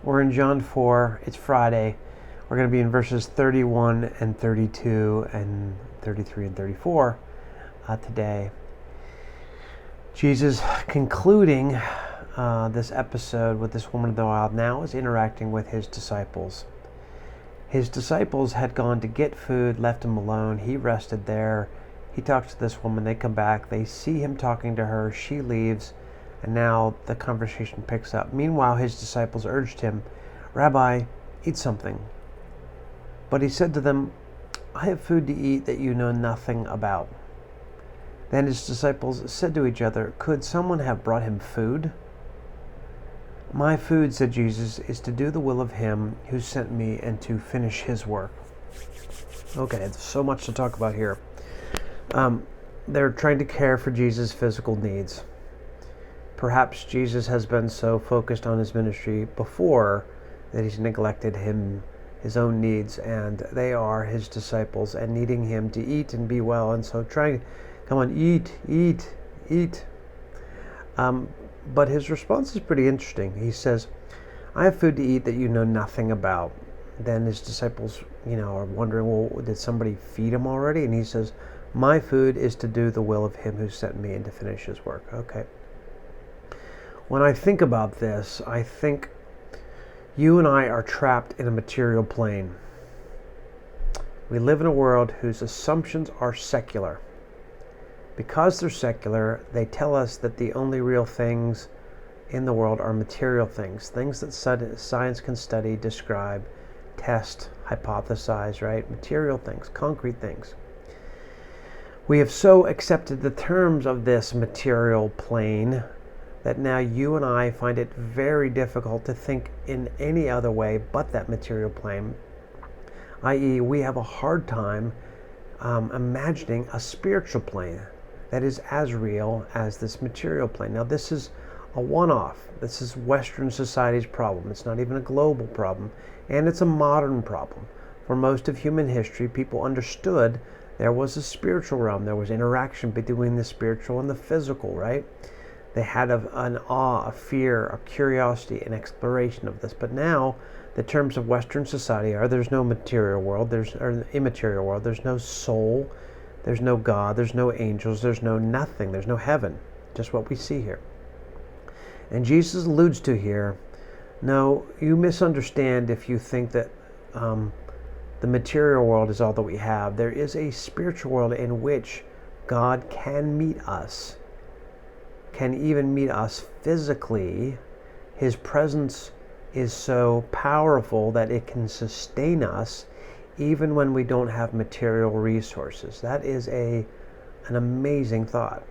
We're in John 4. It's Friday. We're going to be in verses 31 and 32 and 33 and 34 today. Jesus, concluding this episode with this woman of the well, now is interacting with his disciples. His disciples had gone to get food, left him alone. He rested there. He talks to this woman. They come back. They see him talking to her. She leaves. And now the conversation picks up. Meanwhile, his disciples urged him, "Rabbi, eat something." But he said to them, "I have food to eat that you know nothing about." Then his disciples said to each other, "Could someone have brought him food?" "My food," said Jesus, "is to do the will of him who sent me and to finish his work." Okay, there's so much to talk about here. They're trying to care for Jesus' physical needs. Perhaps Jesus has been so focused on his ministry before that he's neglected his own needs, and they are his disciples and needing him to eat and be well, and so trying, "Come on, eat. But his response is pretty interesting. He says, "I have food to eat that you know nothing about." Then his disciples, are wondering, well, did somebody feed him already? And he says, "My food is to do the will of him who sent me and to finish his work." Okay. When I think about this, I think you and I are trapped in a material plane. We live in a world whose assumptions are secular. Because they're secular, they tell us that the only real things in the world are material things that science can study, describe, test, hypothesize, right? Material things, concrete things. We have so accepted the terms of this material plane that now you and I find it very difficult to think in any other way but that material plane, i.e. we have a hard time imagining a spiritual plane that is as real as this material plane. Now this is a one-off. This is Western society's problem. It's not even a global problem, and it's a modern problem. For most of human history, people understood there was a spiritual realm. There was interaction between the spiritual and the physical, right? They had an awe, a fear, a curiosity, an exploration of this. But now, the terms of Western society are there's no material world, or immaterial world, there's no soul, there's no God, there's no angels, there's no nothing, there's no heaven, just what we see here. And Jesus alludes to here, no, you misunderstand if you think that the material world is all that we have. There is a spiritual world in which God can meet us, can even meet us physically. His presence is so powerful that it can sustain us even when we don't have material resources. That is an amazing thought.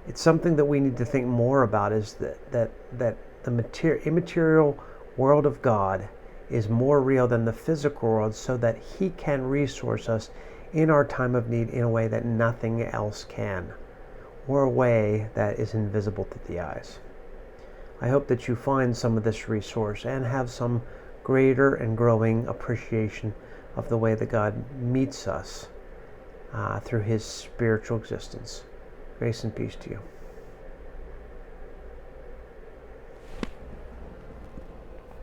It's something that we need to think more about, is that the immaterial world of God is more real than the physical world, so that he can resource us in our time of need in a way that nothing else can, or a way that is invisible to the eyes. I hope that you find some of this resource and have some greater and growing appreciation of the way that God meets us through his spiritual existence. Grace and peace to you.